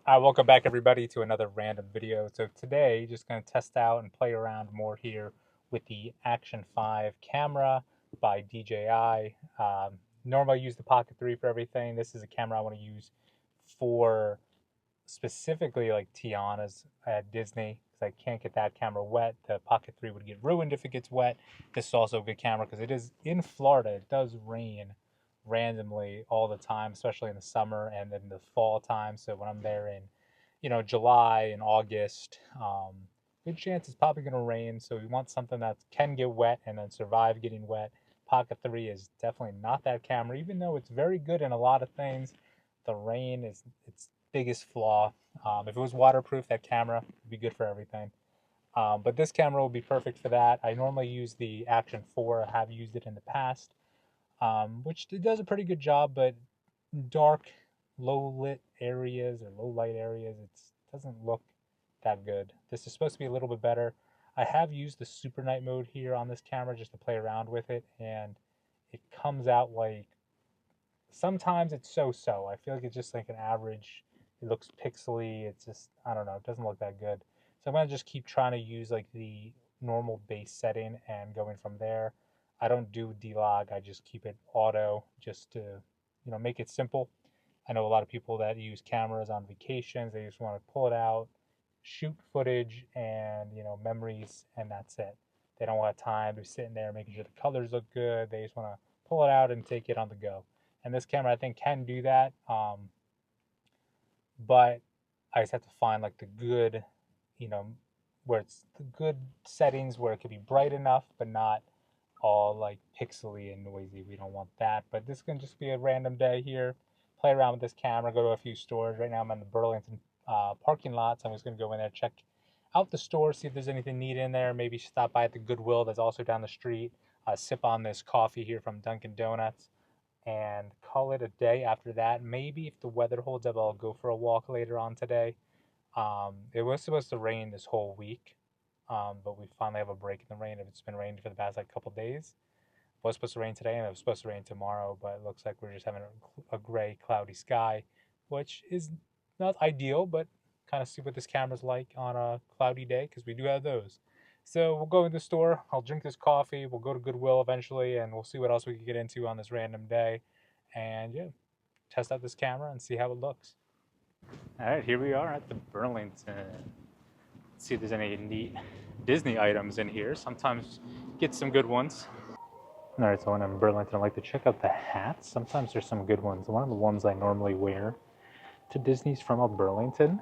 All right, welcome back everybody to another random video. So today, just going to test out and play around more here with the Action 5 camera by DJI. Normally I use the Pocket 3 for everything. This is a camera I want to use for specifically like Tiana's at Disney because I can't get that camera wet. The Pocket 3 would get ruined if it gets wet. This is also a good camera because it is in Florida. It does rain randomly all the time, especially in the summer and in the fall time. So when I'm there in, July and August, good chance it's probably going to rain. So we want something that can get wet and then survive getting wet. Pocket 3 is definitely not that camera, even though it's very good in a lot of things. The rain is its biggest flaw. If it was waterproof, that camera would be good for everything. But this camera will be perfect for that. I normally use the Action 4. I have used it in the past, which it does a pretty good job, but dark, low lit areas or low light areas, it doesn't look that good. This is supposed to be a little bit better. I have used the super night mode here on this camera just to play around with it, and it comes out like sometimes it's so-so. I feel like it's just like an average. It looks pixely. It's just, I don't know, it doesn't look that good. So I'm gonna just keep trying to use like the normal base setting and going from there. I don't do D-Log. I just keep it auto just to, make it simple. I know a lot of people that use cameras on vacations. They just want to pull it out, shoot footage and, memories, and that's it. They don't want time to be sitting there making sure the colors look good. They just want to pull it out and take it on the go. And this camera, I think, can do that. But I just have to find like the good, you know, where it's the good settings where it could be bright enough, but not all like pixely and noisy. We don't want that. But this can just be a random day here. Play around with this camera, go to a few stores. Right now I'm in the Burlington parking lot, so I'm just going to go in there, check out the store, see if there's anything neat in there. Maybe stop by at the Goodwill that's also down the street. Sip on this coffee here from Dunkin' Donuts and call it a day after that. Maybe if the weather holds up, I'll go for a walk later on today. It was supposed to rain this whole week, but we finally have a break in the rain. It's been raining for the past like couple days. It was supposed to rain today and it was supposed to rain tomorrow, but it looks like we're just having a gray, cloudy sky, which is not ideal, but kind of see what this camera's like on a cloudy day because we do have those. So we'll go in the store. I'll drink this coffee. We'll go to Goodwill eventually, and we'll see what else we can get into on this random day. And yeah, test out this camera and see how it looks. All right, here we are at the Burlington. Let's see if there's any neat Disney items in here. Sometimes get some good ones. All right, so when I'm in Burlington, I like to check out the hats. Sometimes there's some good ones. One of the ones I normally wear to Disney's from a Burlington,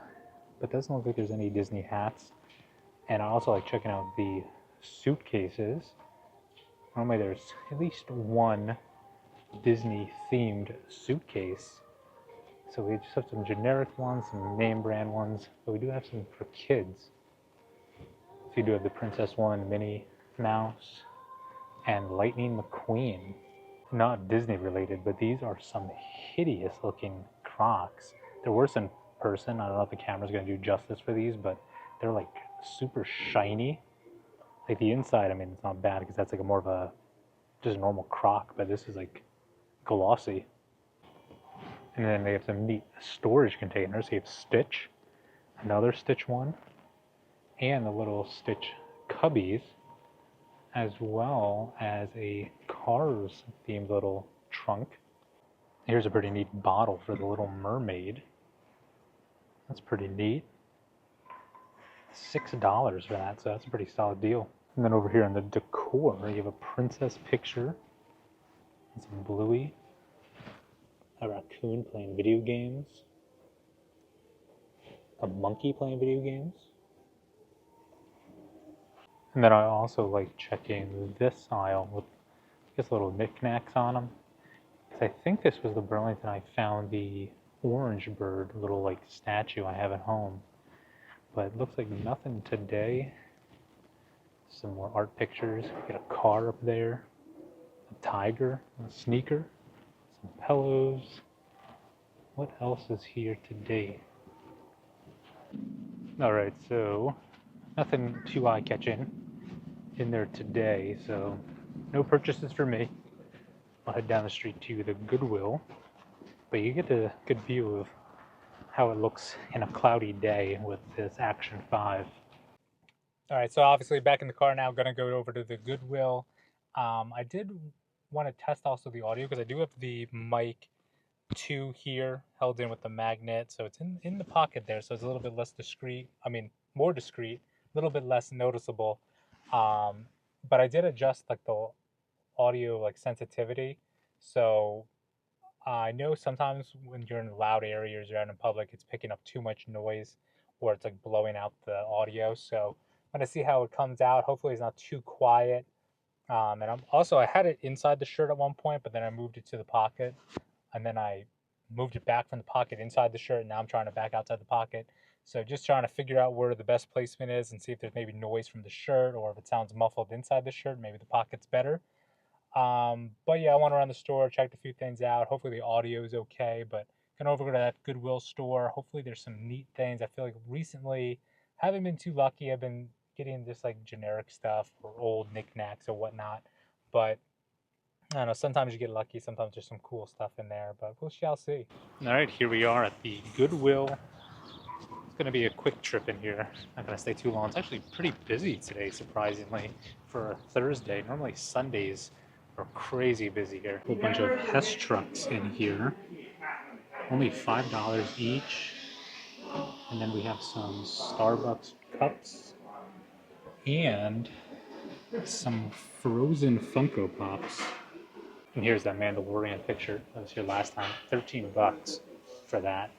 but it doesn't look like there's any Disney hats. And I also like checking out the suitcases. Normally there's at least one Disney themed suitcase. So we just have some generic ones, some name brand ones, but we do have some for kids. So you do have the Princess one, Minnie Mouse, and Lightning McQueen. Not Disney related, but these are some hideous looking Crocs. They're worse in person. I don't know if the camera's gonna do justice for these, but they're like super shiny. Like the inside, I mean, it's not bad because that's like a more of a just a normal Croc, but this is like glossy. And then they have some neat storage containers. You have Stitch, another Stitch one, and the little Stitch cubbies, as well as a Cars themed little trunk. Here's a pretty neat bottle for the Little Mermaid. That's pretty neat. $6 for that, so that's a pretty solid deal. And then over here in the decor, you have a princess picture. It's a Bluey. A raccoon playing video games. A monkey playing video games. And then I also like checking this aisle with, I guess, little knickknacks on them. Because I think this was the Burlington I found the orange bird little like statue I have at home. But it looks like nothing today. Some more art pictures. Got a car up there. A tiger. A sneaker. Some pillows. What else is here today? Alright, so nothing too eye-catching in there today, so no purchases for me. I'll head down the street to the Goodwill, but you get a good view of how it looks in a cloudy day with this Action 5. All right, so obviously back in the car now, gonna go over to the Goodwill. I did want to test also the audio because I do have the mic 2 here held in with the magnet, so it's in the pocket there, so it's a little bit less discreet. I mean, more discreet, a little bit less noticeable. Um, but I did adjust like the audio like sensitivity, so I know sometimes when you're in loud areas, you're out in public, it's picking up too much noise, or it's like blowing out the audio. So I'm gonna see how it comes out. Hopefully, it's not too quiet. And I had it inside the shirt at one point, but then I moved it to the pocket, and then I moved it back from the pocket inside the shirt. And now I'm trying to back outside the pocket. So just trying to figure out where the best placement is and see if there's maybe noise from the shirt, or if it sounds muffled inside the shirt, maybe the pocket's better. But yeah, I went around the store, checked a few things out. Hopefully the audio is okay, but gonna over to that Goodwill store. Hopefully there's some neat things. I feel like recently haven't been too lucky. I've been getting just like generic stuff or old knickknacks or whatnot. But I don't know, sometimes you get lucky, sometimes there's some cool stuff in there, but we shall see. All right, here we are at the Goodwill. It's gonna be a quick trip in here. Not gonna stay too long. It's actually pretty busy today, surprisingly, for a Thursday. Normally Sundays are crazy busy here. A whole bunch of Hess trucks in here. Only $5 each. And then we have some Starbucks cups and some frozen Funko Pops. And here's that Mandalorian picture that was here last time. 13 bucks for that.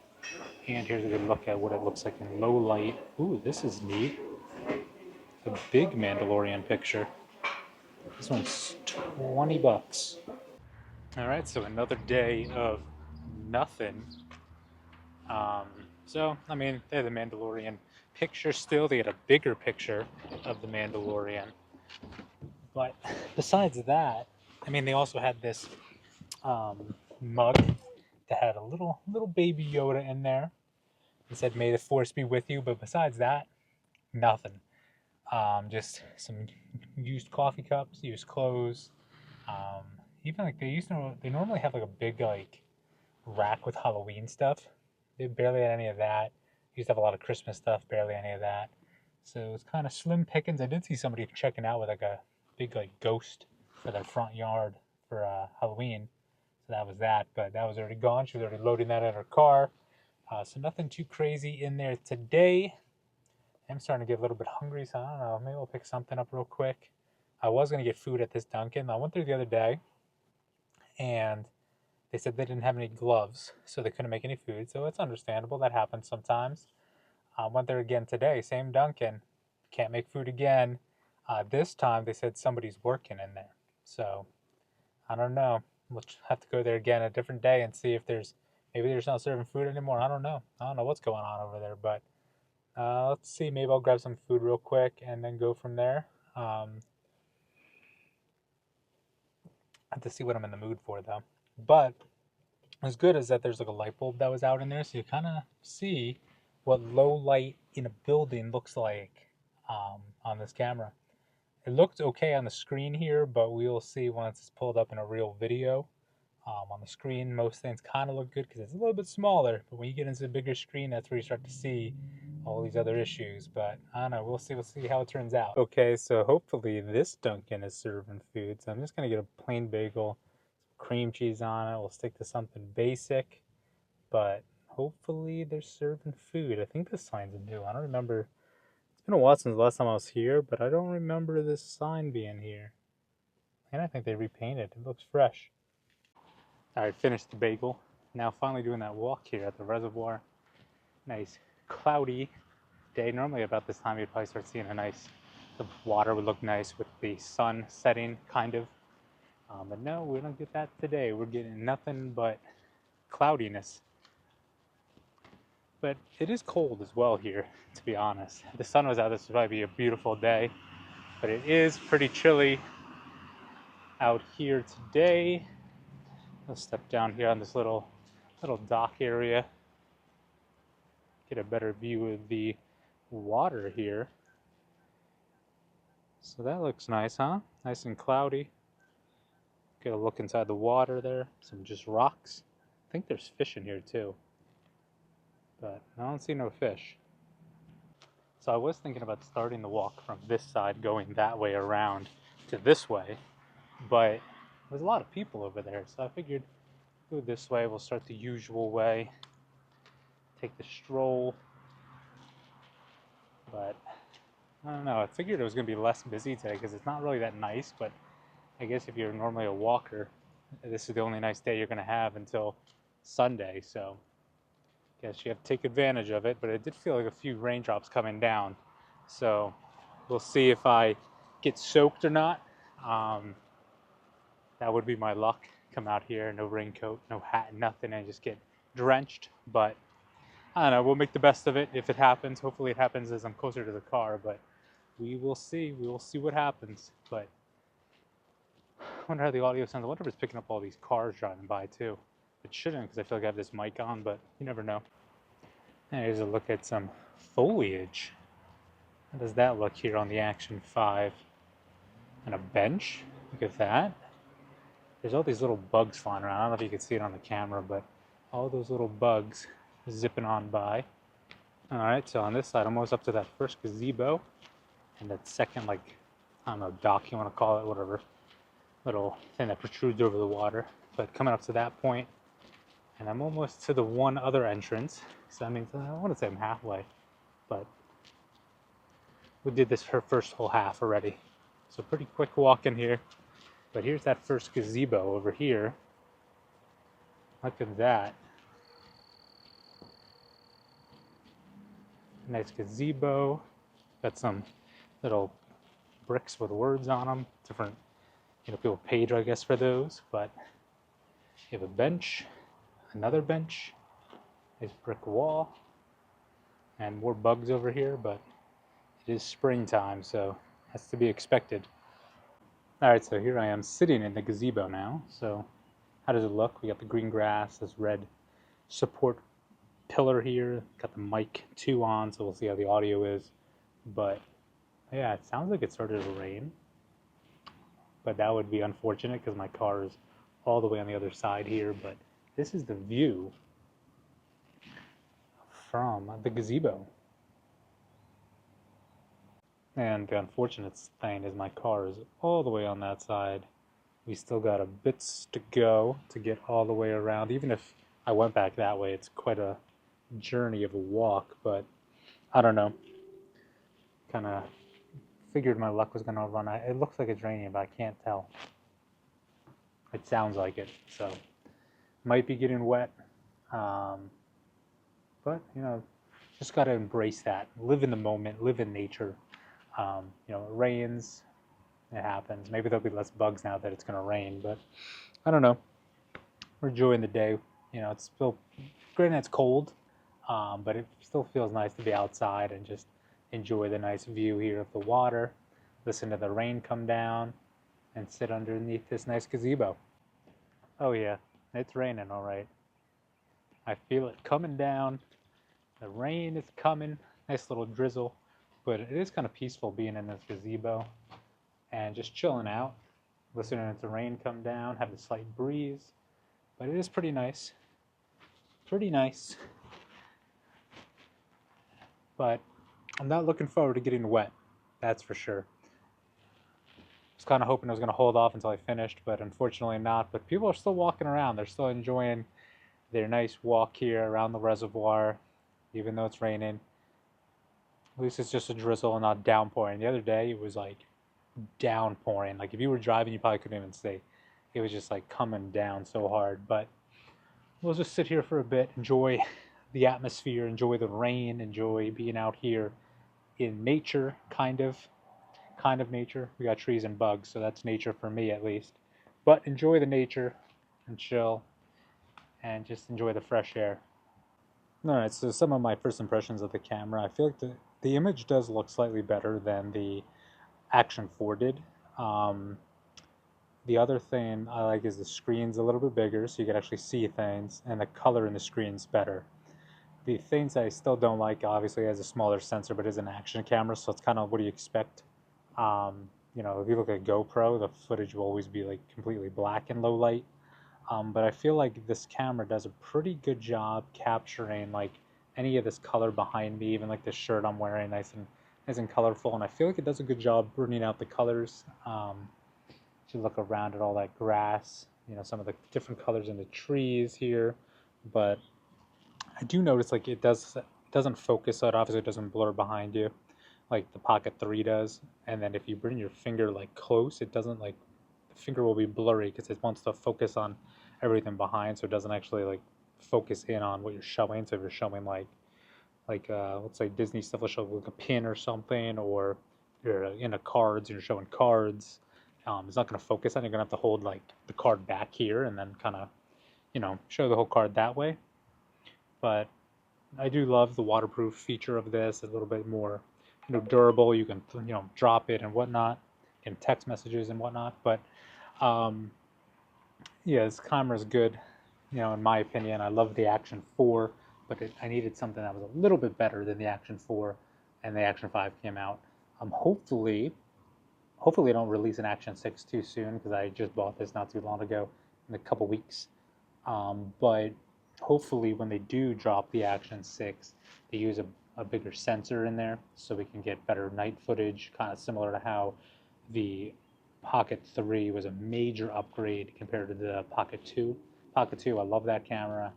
And here's a good look at what it looks like in low light. Ooh, this is neat. A big Mandalorian picture. This one's 20 bucks. All right, so another day of nothing. So, I mean, they had the Mandalorian picture still. They had a bigger picture of the Mandalorian. But besides that, I mean, they also had this mug that had a little baby Yoda in there. It said, "May the Force be with you." But besides that, nothing. Just some used coffee cups, used clothes. Um, Even like they normally have like a big like rack with Halloween stuff. They barely had any of that. Used to have a lot of Christmas stuff, barely any of that. So it's kind of slim pickings. I did see somebody checking out with like a big like ghost for their front yard for Halloween. So that was that, but that was already gone. She was already loading that in her car. So nothing too crazy in there today. I'm starting to get a little bit hungry, so I don't know. Maybe we'll pick something up real quick. I was going to get food at this Dunkin'. I went there the other day, and they said they didn't have any gloves, so they couldn't make any food. So it's understandable. That happens sometimes. I went there again today, same Dunkin'. Can't make food again. This time they said somebody's working in there. So I don't know. We'll have to go there again a different day and see if maybe they're not serving food anymore. I don't know. I don't know what's going on over there, but let's see. Maybe I'll grab some food real quick and then go from there. I have to see what I'm in the mood for though. But as good as that, there's like a light bulb that was out in there, so you kind of see what low light in a building looks like on this camera. It looked okay on the screen here, but we'll see once it's pulled up in a real video. On the screen, most things kind of look good because it's a little bit smaller, but when you get into the bigger screen, that's where you start to see all these other issues. But I don't know, we'll see how it turns out. Okay, so hopefully this Dunkin' is serving food, so I'm just gonna get a plain bagel, cream cheese on it. We'll stick to something basic, but hopefully they're serving food. I think this sign's new. I don't remember. It's been a while since the last time I was here, but I don't remember this sign being here. And I think they repainted. It looks fresh. Alright, finished the bagel. Now finally doing that walk here at the reservoir. Nice cloudy day. Normally about this time you'd probably start seeing the water would look nice with the sun setting, kind of. But no, we don't get that today. We're getting nothing but cloudiness. But it is cold as well here, to be honest. If the sun was out, this would probably be a beautiful day. But it is pretty chilly out here today. I'll step down here on this little dock area. Get a better view of the water here. So that looks nice, huh? Nice and cloudy. Get a look inside the water there. Some just rocks. I think there's fish in here too. but I don't see no fish. So I was thinking about starting the walk from this side, going that way around to this way, but there's a lot of people over there, so I figured go this way. We'll start the usual way, take the stroll, but I don't know. I figured it was going to be less busy today because it's not really that nice, but I guess if you're normally a walker, this is the only nice day you're going to have until Sunday, so I guess you have to take advantage of it. But it did feel like a few raindrops coming down, so we'll see if I get soaked or not. Um, that would be my luck. Come out here, no raincoat, no hat, nothing, and just get drenched. But I don't know. We'll make the best of it if it happens. Hopefully, it happens as I'm closer to the car, but we will see. We will see what happens. But I wonder how the audio sounds. I wonder if it's picking up all these cars driving by too. It shouldn't because I feel like I have this mic on, but you never know. Here's a look at some foliage. How does that look here on the Action 5? And a bench. Look at that. There's all these little bugs flying around. I don't know if you can see it on the camera, but all those little bugs zipping on by. Alright, so on this side, I'm almost up to that first gazebo. And that second, like, I don't know, dock you want to call it, whatever. Little thing that protrudes over the water. But coming up to that point, and I'm almost to the one other entrance. So that means, I want to say I'm halfway, but we did this her first whole half already. So pretty quick walk in here. But here's that first gazebo over here. Look at that. Nice gazebo. Got some little bricks with words on them. Different, people paid, I guess, for those. But you have a bench, another bench, nice brick wall, and more bugs over here. But it is springtime, so that's to be expected. Alright, so here I am sitting in the gazebo now. So how does it look? We got the green grass, this red support pillar here. Got the mic 2 on, so we'll see how the audio is. But yeah, it sounds like it started to rain. But that would be unfortunate because my car is all the way on the other side here. But this is the view from the gazebo. And the unfortunate thing is my car is all the way on that side. We still got a bits to go to get all the way around. Even if I went back that way, it's quite a journey of a walk, but I don't know. Kind of figured my luck was going to run out. It looks like it's raining, but I can't tell. It sounds like it, so might be getting wet. But, just got to embrace that. Live in the moment, live in nature. It rains, it happens. Maybe there'll be less bugs now that it's going to rain, but I don't know. We're enjoying the day. It's still, granted it's cold, but it still feels nice to be outside and just enjoy the nice view here of the water, listen to the rain come down, and sit underneath this nice gazebo. Oh yeah, it's raining all right. I feel it coming down. The rain is coming. Nice little drizzle. But it is kind of peaceful being in this gazebo and just chilling out, listening to the rain come down, have a slight breeze. But it is pretty nice. Pretty nice. But I'm not looking forward to getting wet, that's for sure. I was kind of hoping I was going to hold off until I finished, but unfortunately not. But people are still walking around. They're still enjoying their nice walk here around the reservoir, even though it's raining. At least it's just a drizzle and not downpouring. The other day it was like downpouring. Like if you were driving, you probably couldn't even see. It was just like coming down so hard. But we'll just sit here for a bit, enjoy the atmosphere, enjoy the rain, enjoy being out here in nature, kind of nature. We got trees and bugs, so that's nature for me at least. But enjoy the nature and chill and just enjoy the fresh air. Alright, so some of my first impressions of the camera. I feel like the image does look slightly better than the Action 4 did. The other thing I like is the screen's a little bit bigger, so you can actually see things, and the color in the screen's better. The things I still don't like, obviously, it has a smaller sensor, but it's an action camera, so it's kind of what do you expect. If you look at GoPro, the footage will always be like completely black in low light. But I feel like this camera does a pretty good job capturing like any of this color behind me, even like this shirt I'm wearing, nice and colorful. And I feel like it does a good job bringing out the colors. If you look around at all that grass, you know, some of the different colors in the trees here. But I do notice like it doesn't focus, so it obviously doesn't blur behind you like the Pocket 3 does. And then if you bring your finger like close, it doesn't like, the finger will be blurry because it wants to focus on everything behind, so it doesn't actually like focus in on what you're showing. So if you're showing let's say Disney stuff, will show like a pin or something, or you're in a cards and you're showing cards, it's not going to focus on it. You're going to have to hold like the card back here and then kind of, you know, show the whole card that way. But I do love the waterproof feature of this. It's a little bit more, you know, durable. You can, you know, drop it and whatnot, and text messages and whatnot. But um, yeah, this camera is good, you know, in my opinion. I love the Action 4, but I needed something that was a little bit better than the Action 4, and the Action 5 came out. Hopefully they don't release an Action 6 too soon, because I just bought this not too long ago, in a couple weeks. But hopefully when they do drop the Action 6, they use a bigger sensor in there so we can get better night footage, kind of similar to how the Pocket 3 was a major upgrade compared to the Pocket 2. Pocket 2, I love that camera.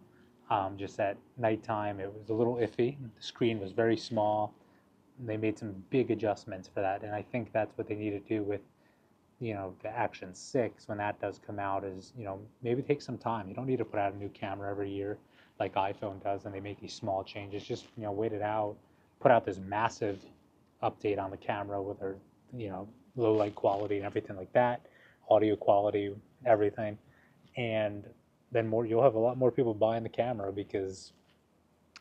Just at nighttime, it was a little iffy. The screen was very small. They made some big adjustments for that, and I think that's what they need to do with, you know, the Action 6 when that does come out. Is, you know, maybe take some time. You don't need to put out a new camera every year like iPhone does, and they make these small changes. Just, you know, wait it out, put out this massive update on the camera with their, you know, low light quality and everything like that, audio quality, everything, and then you'll have a lot more people buying the camera because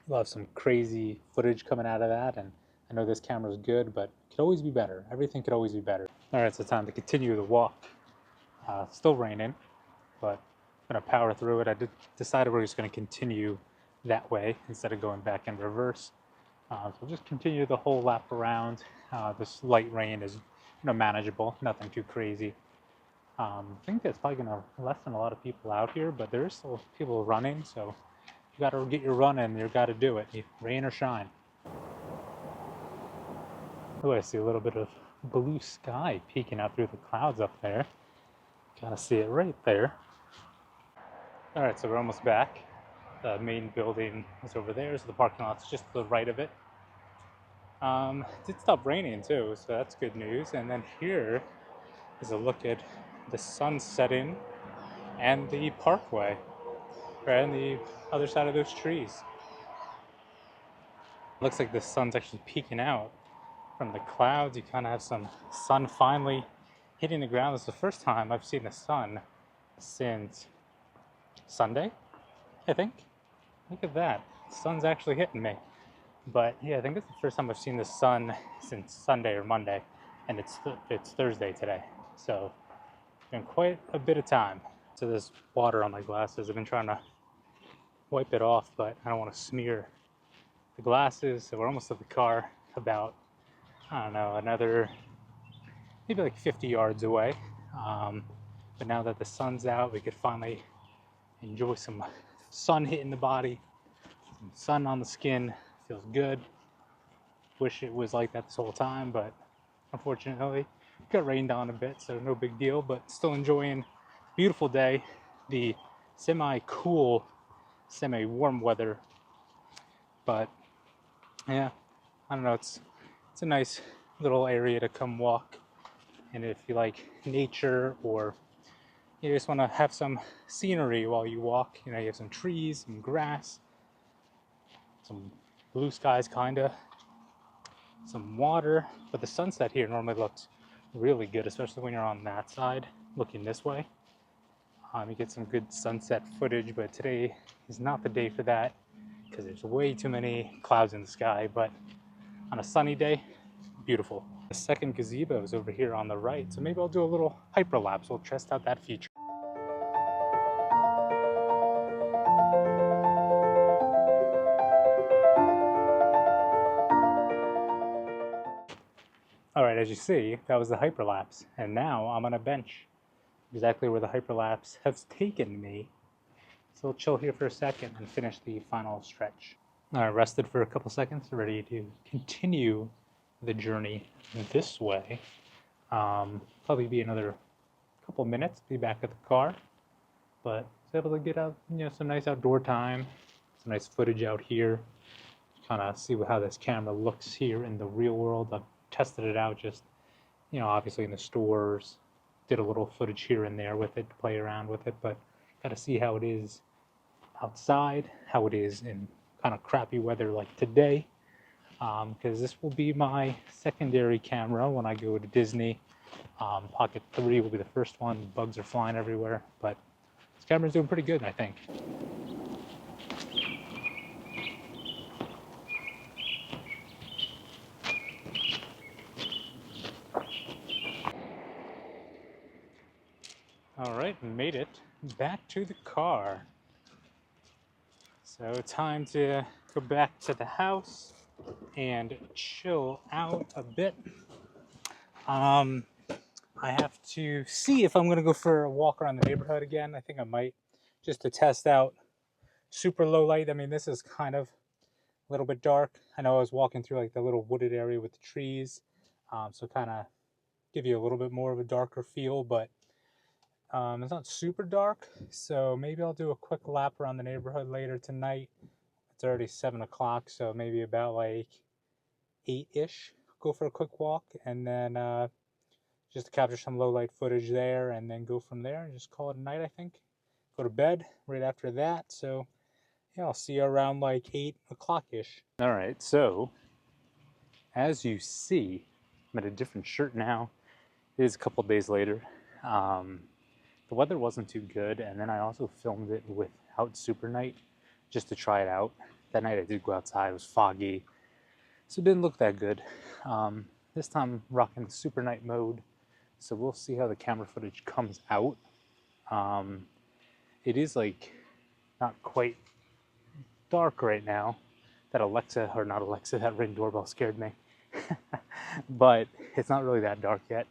you'll have some crazy footage coming out of that. And I know this camera is good, but it could always be better. Everything could always be better. All right, so it's time to continue the walk. Still raining, but I'm gonna power through it. Decided we're just gonna continue that way instead of going back in reverse. So we'll just continue the whole lap around. This light rain is, you know, manageable, nothing too crazy. I think it's probably gonna lessen a lot of people out here, but there is still people running, so you gotta get your run in, you gotta do it, rain or shine. Oh, I see a little bit of blue sky peeking out through the clouds up there. Gotta see it right there. All right, so we're almost back. The main building is over there, so the parking lot's just to the right of it. It did stop raining too, so that's good news. And then here is a look at the sun setting and the parkway, right on the other side of those trees. Looks like the sun's actually peeking out from the clouds. You kind of have some sun finally hitting the ground. This is the first time I've seen the sun since Sunday, I think. Look at that. The sun's actually hitting me. But yeah, I think this is the first time I've seen the sun since Sunday or Monday, and it's Thursday today. So it's been quite a bit of time. So there's water on my glasses. I've been trying to wipe it off, but I don't want to smear the glasses. So we're almost at the car, about, I don't know, another maybe like 50 yards away. But now that the sun's out, we could finally enjoy some sun hitting the body, some sun on the skin. Feels good. Wish it was like that this whole time, but unfortunately it got rained on a bit, so no big deal. But still enjoying beautiful day, the semi-cool, semi-warm weather. But yeah, I don't know, it's a nice little area to come walk. And if you like nature, or you just want to have some scenery while you walk, you know, you have some trees, some grass, some blue skies, kinda, some water. But the sunset here normally looks really good, especially when you're on that side looking this way. You get some good sunset footage, but today is not the day for that because there's way too many clouds in the sky. But on a sunny day, beautiful. The second gazebo is over here on the right, so maybe I'll do a little hyperlapse. We'll test out that feature. All right, as you see, that was the hyperlapse, and now I'm on a bench, exactly where the hyperlapse has taken me. So we'll chill here for a second and finish the final stretch. Rested for a couple seconds, ready to continue the journey this way. Probably be another couple minutes, be back at the car, but was able to get out, some nice outdoor time, some nice footage out here, kind of see how this camera looks here in the real world. I've tested it out just, obviously in the stores, did a little footage here and there with it, play around with it, but got to see how it is outside, how it is in kind of crappy weather like today, because this will be my secondary camera when I go to Disney. Pocket 3 will be the first one. Bugs are flying everywhere, but this camera's doing pretty good, I think. All right, made it back to the car. So time to go back to the house and chill out a bit. I have to see if I'm going to go for a walk around the neighborhood again. I think I might, just to test out super low light. I mean, this is kind of a little bit dark. I know I was walking through like the little wooded area with the trees, so kind of give you a little bit more of a darker feel, but it's not super dark. So maybe I'll do a quick lap around the neighborhood later tonight. It's already 7 o'clock, so maybe about like 8-ish. Go for a quick walk, and then just to capture some low light footage there, and then go from there and just call it a night, I think. Go to bed right after that. So yeah, I'll see you around like 8 o'clock-ish. All right, so as you see, I'm in a different shirt now. It is a couple days later. The weather wasn't too good, and then I also filmed it without super night just to try it out. That night I did go outside, it was foggy, so it didn't look that good. This time I'm rocking super night mode, so we'll see how the camera footage comes out. It is like not quite dark right now. That Ring doorbell scared me. But it's not really that dark yet,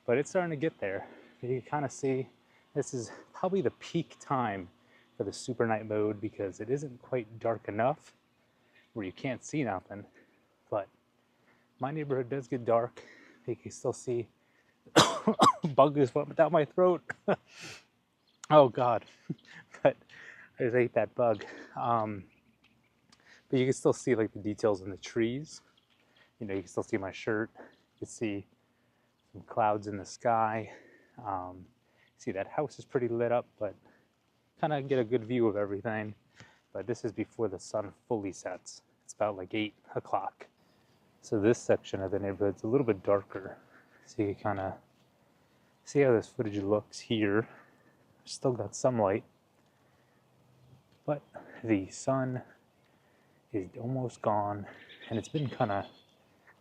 but it's starting to get there. You can kind of see this is probably the peak time for the super night mode, because it isn't quite dark enough where you can't see nothing, but my neighborhood does get dark. You can still see bug is down my throat. Oh God. But I just ate that bug. But you can still see like the details in the trees. You can still see my shirt. You can see some clouds in the sky. See that house is pretty lit up, but kind of get a good view of everything. But this is before the sun fully sets. It's about like 8 o'clock. So this section of the neighborhood is a little bit darker. So you can kind of see how this footage looks here. Still got some light, but the sun is almost gone, and it's been kind of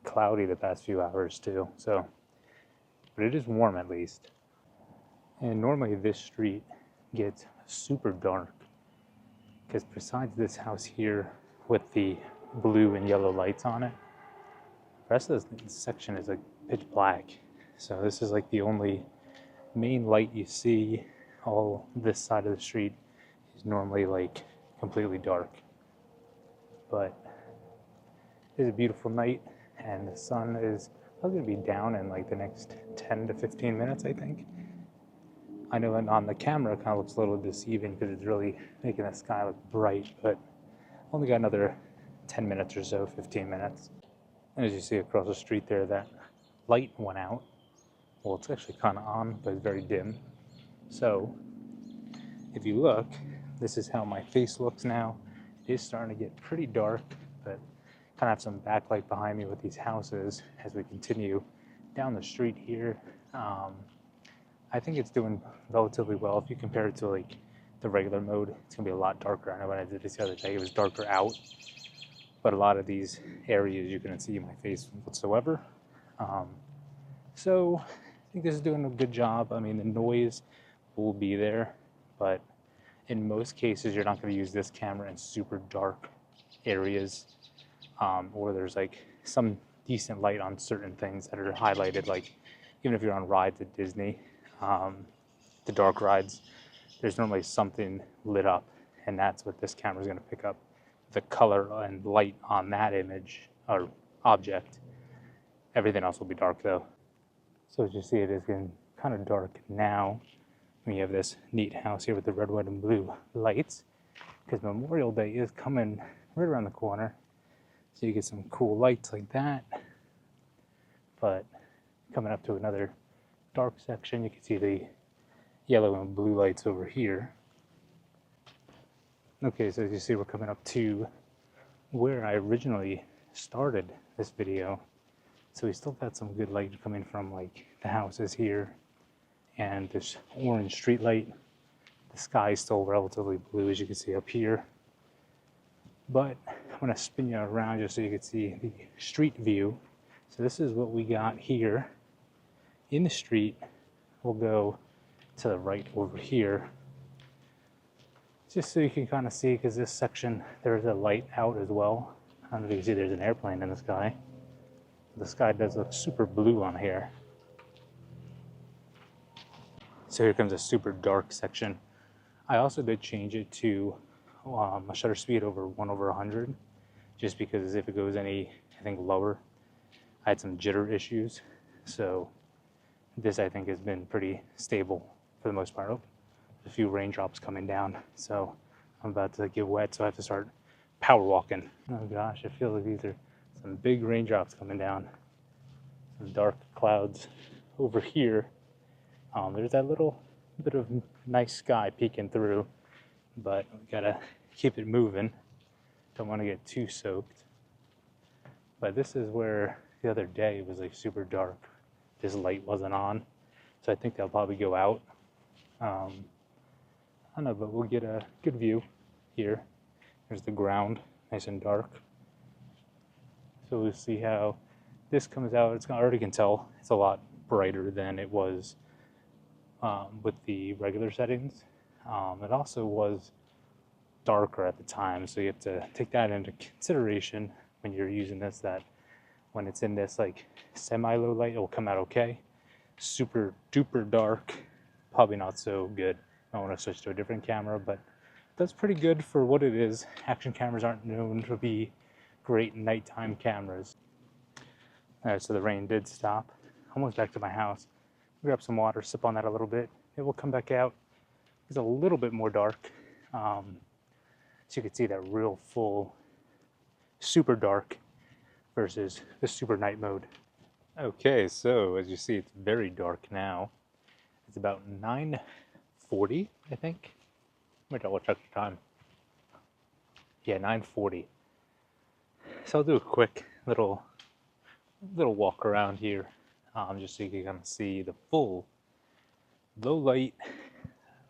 cloudy the past few hours too. So, but it is warm at least. And normally this street gets super dark, because besides this house here with the blue and yellow lights on it, the rest of this section is like pitch black. So this is like the only main light you see. All this side of the street is normally like completely dark. But it's a beautiful night, and the sun is probably going to be down in like the next 10 to 15 minutes, I think. I know on the camera it kind of looks a little deceiving because it's really making the sky look bright, but only got another 10 minutes or so, 15 minutes. And as you see across the street there, that light went out. Well, it's actually kind of on, but it's very dim. So if you look, this is how my face looks now. It is starting to get pretty dark, but kind of have some backlight behind me with these houses as we continue down the street here. I think it's doing relatively well. If you compare it to like the regular mode, it's gonna be a lot darker. I know when I did this the other day, it was darker out, but a lot of these areas you couldn't see my face whatsoever. So I think this is doing a good job. I mean, the noise will be there, but in most cases, you're not going to use this camera in super dark areas, or there's like some decent light on certain things that are highlighted. Like even if you're on rides at Disney, the dark rides, there's normally something lit up, and that's what this camera is going to pick up the color and light on that image or object. Everything else will be dark though. So as you see, it is getting kind of dark now. We have this neat house here with the red, white, and blue lights because Memorial Day is coming right around the corner. So you get some cool lights like that. But coming up to another dark section, you can see the yellow and blue lights over here. Okay, so as you see, we're coming up to where I originally started this video. So we still got some good light coming from like the houses here and this orange street light. The sky is still relatively blue, as you can see up here. But I'm gonna spin you around just so you can see the street view. So this is what we got here in the street. We'll go to the right over here, just so you can kind of see, because this section, there's a light out as well. I don't know if you can see there's an airplane in the sky. The sky does look super blue on here. So here comes a super dark section. I also did change it to a shutter speed over 1/100, just because if it goes any, I think, lower, I had some jitter issues. So this, I think, has been pretty stable for the most part. Oh, a few raindrops coming down, so I'm about to get wet, so I have to start power walking. Oh gosh, I feel like these are some big raindrops coming down. Some dark clouds over here. There's that little bit of nice sky peeking through, but we gotta keep it moving. Don't want to get too soaked. But this is where the other day it was like super dark. This light wasn't on, so I think they'll probably go out. I don't know, but we'll get a good view here. There's the ground, nice and dark. So we'll see how this comes out. I already can tell it's a lot brighter than it was with the regular settings. It also was darker at the time, so you have to take that into consideration when you're using this, that when it's in this like semi-low light, it will come out okay. Super duper dark, probably not so good. I want to switch to a different camera, but that's pretty good for what it is. Action cameras aren't known to be great nighttime cameras. Alright, so the rain did stop. Almost back to my house. Grab some water, sip on that a little bit. It will come back out. It's a little bit more dark. So you can see that real full, super dark versus the super night mode. Okay, so as you see, it's very dark now. It's about 9:40, I think. Let me double check the time. Yeah, 9:40. So I'll do a quick little walk around here, just so you can kind of see the full low light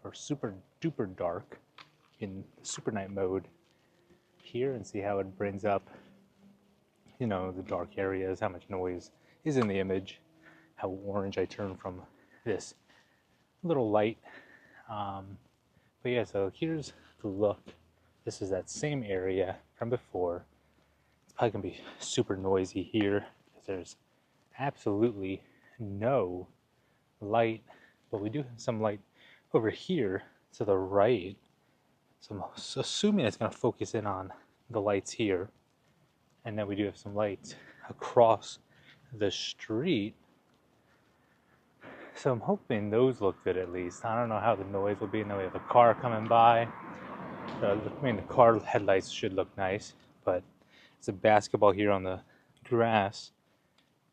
or super duper dark in super night mode here, and see how it brings up, you know, the dark areas, how much noise is in the image, how orange I turn from this little light. But yeah, so here's the look. This is that same area from before. It's probably gonna be super noisy here because there's absolutely no light, but we do have some light over here to the right. So I'm assuming it's gonna focus in on the lights here, and then we do have some lights across the street. So I'm hoping those look good at least. I don't know how the noise will be. And then we have a car coming by. I mean, the car headlights should look nice, but it's a basketball here on the grass.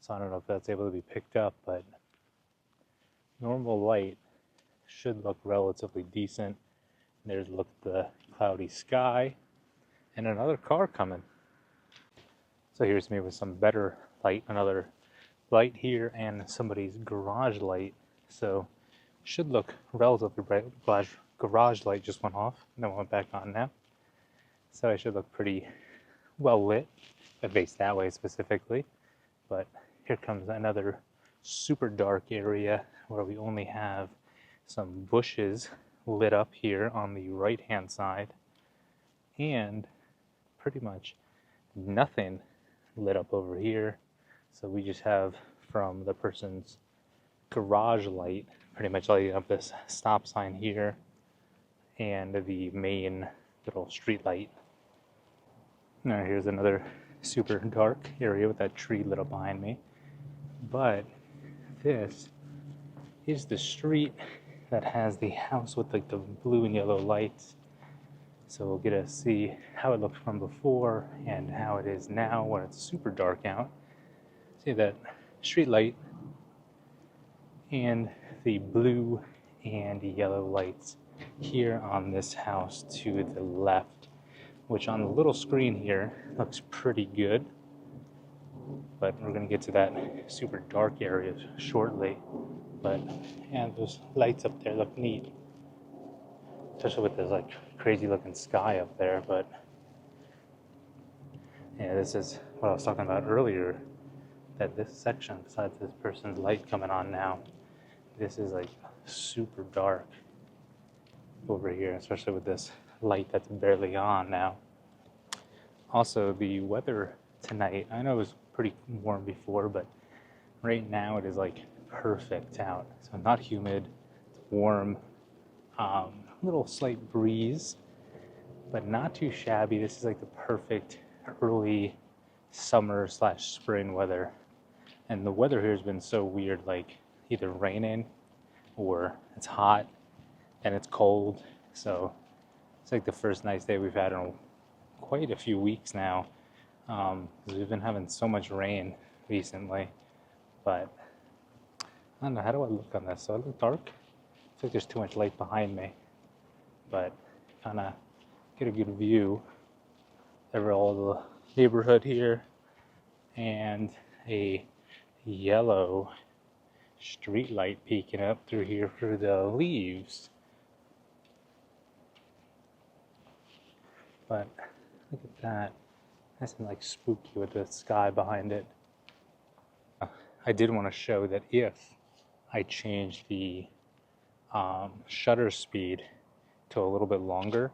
So I don't know if that's able to be picked up, but normal light should look relatively decent. There's the cloudy sky and another car coming. So here's me with some better light, another light here and somebody's garage light. So should look relatively bright. Garage light just went off and then went back on now. So I should look pretty well lit, if I face that way specifically. But here comes another super dark area where we only have some bushes lit up here on the right hand side and pretty much nothing lit up over here. So we just have from the person's garage light pretty much lighting up this stop sign here and the main little street light. Now here's another super dark area with that tree lit up behind me. But this is the street that has the house with like the blue and yellow lights. So we'll get to see how it looked from before and how it is now when it's super dark out. See that street light and the blue and yellow lights here on this house to the left, which on the little screen here looks pretty good. But we're gonna get to that super dark area shortly. But yeah, those lights up there look neat, especially with this like crazy looking sky up there. But yeah, this is what I was talking about earlier, that this section, besides this person's light coming on now, this is like super dark over here, especially with this light that's barely on now. Also, the weather tonight, I know it was pretty warm before, but right now it is like perfect out. So not humid, it's warm, little slight breeze, but not too shabby. This is like the perfect early summer / spring weather. And the weather here has been so weird, like either raining or it's hot and it's cold. So it's like the first nice day we've had in quite a few weeks now. We've been having so much rain recently. But I don't know, how do I look on this? So I look dark? I feel like there's too much light behind me. But kind of get a good view over all the neighborhood here, and a yellow street light peeking up through here through the leaves. But look at that. Nice and like spooky with the sky behind it. I did want to show that if I change the shutter speed to a little bit longer,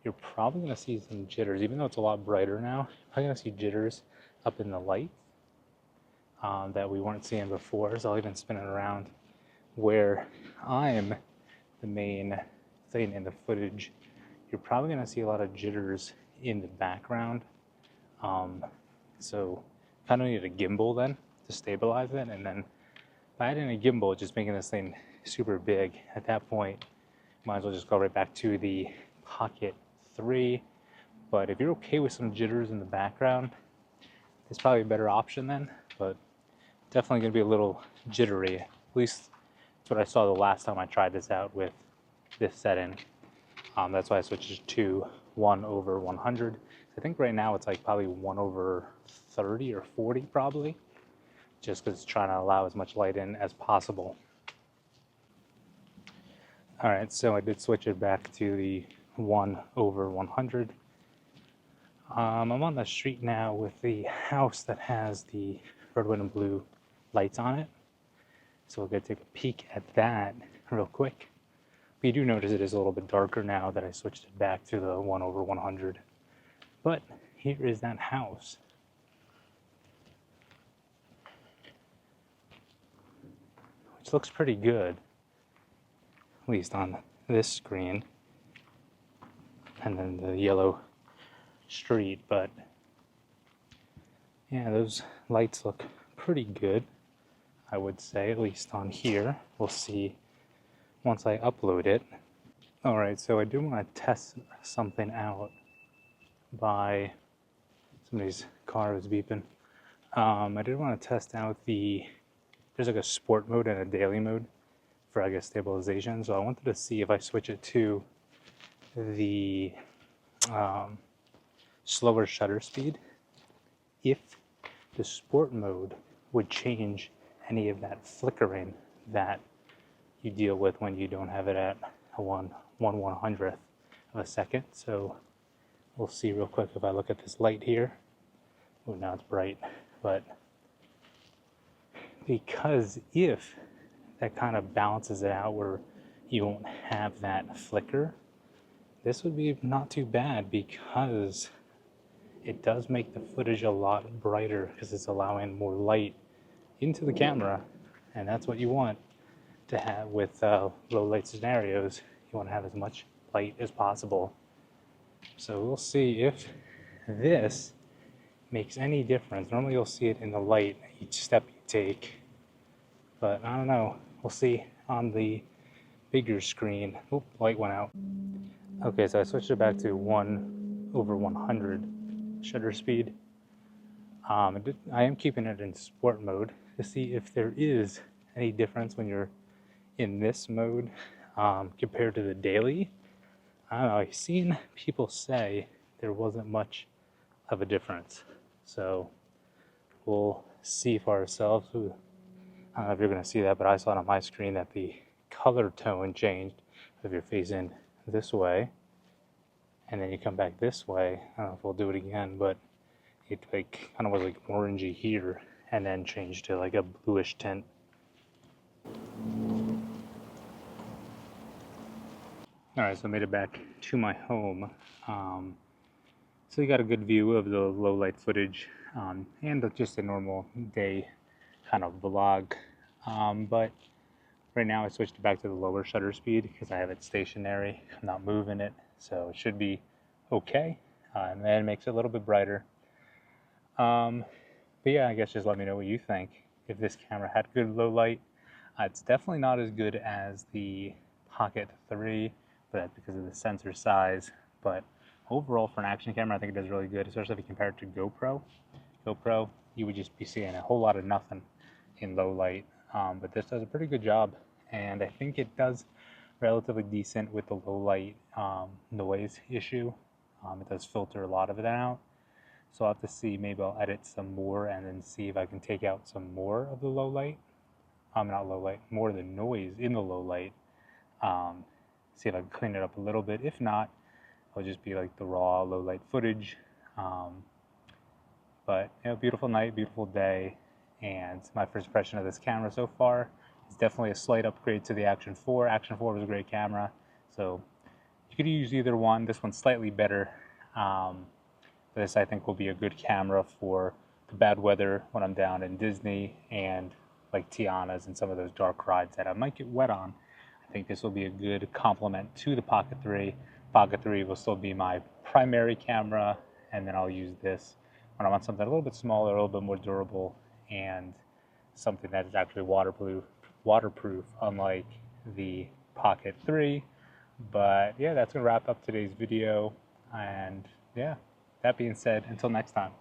you're probably going to see some jitters. Even though it's a lot brighter now, you're probably going to see jitters up in the light that we weren't seeing before. So I'll even spin it around where I'm the main thing in the footage. You're probably going to see a lot of jitters in the background. So kind of need a gimbal then to stabilize it. And then by adding a gimbal, just making this thing super big, at that point, might as well just go right back to the Pocket 3. But if you're okay with some jitters in the background, it's probably a better option then. But definitely going to be a little jittery. At least that's what I saw the last time I tried this out with this setting. That's why I switched it to 1/100. I think right now it's like probably 1/30 or 40 probably, just because it's trying to allow as much light in as possible. All right, so I did switch it back to the 1/100. I'm on the street now with the house that has the red, white, and blue lights on it. So we're going to take a peek at that real quick. But you do notice it is a little bit darker now that I switched it back to the 1/100. But here is that house. Which looks pretty good, at least on this screen. And then the yellow street, but yeah, those lights look pretty good, I would say, at least on here. We'll see once I upload it. All right, so I do want to test something out by somebody's car is beeping. I did want to test out there's like a sport mode and a daily mode for, I guess, stabilization. So I wanted to see if I switch it to the slower shutter speed, if the sport mode would change any of that flickering that you deal with when you don't have it at a 1/100th of a second. So we'll see real quick if I look at this light here. Oh, now it's bright, but because if that kind of balances it out where you won't have that flicker, this would be not too bad, because it does make the footage a lot brighter because it's allowing more light into the camera, and that's what you want to have with low light scenarios. You want to have as much light as possible. So we'll see if this makes any difference. Normally you'll see it in the light each step you take, but I don't know. We'll see on the bigger screen. Oop, light went out. Okay, so I switched it back to 1/100 shutter speed. I am keeping it in sport mode to see if there is any difference when you're in this mode compared to the daily. I don't know, I've seen people say there wasn't much of a difference. So we'll see for ourselves. I don't know if you're going to see that, but I saw it on my screen that the color tone changed if you're facing this way and then you come back this way. I don't know if we'll do it again, but it like kind of was like orangey here and then changed to like a bluish tint. Alright, so I made it back to my home. So you got a good view of the low light footage and just a normal day kind of vlog. But right now I switched it back to the lower shutter speed because I have it stationary. I'm not moving it, so it should be okay. And then it makes it a little bit brighter. But yeah, I guess just let me know what you think. If this camera had good low light, it's definitely not as good as the Pocket 3, but that's because of the sensor size. But overall, for an action camera, I think it does really good, especially if you compare it to GoPro. GoPro, you would just be seeing a whole lot of nothing in low light, but this does a pretty good job, and I think it does relatively decent with the low light noise issue. It does filter a lot of it out, so I'll have to see. Maybe I'll edit some more and then see if I can take out some more of the low light. Not low light, more of the noise in the low light. See if I can clean it up a little bit. If not, it'll just be like the raw low light footage. But you know, beautiful night, beautiful day, and my first impression of this camera so far is definitely a slight upgrade to the Action 4. Action 4 was a great camera, so you could use either one. This one's slightly better. This I think will be a good camera for the bad weather when I'm down in Disney and like Tiana's and some of those dark rides that I might get wet on. I think this will be a good complement to the Pocket 3. Pocket 3 will still be my primary camera, and then I'll use this when I want something a little bit smaller, a little bit more durable, and something that is actually waterproof, unlike the Pocket 3. But yeah, that's going to wrap up today's video, and yeah, that being said, until next time.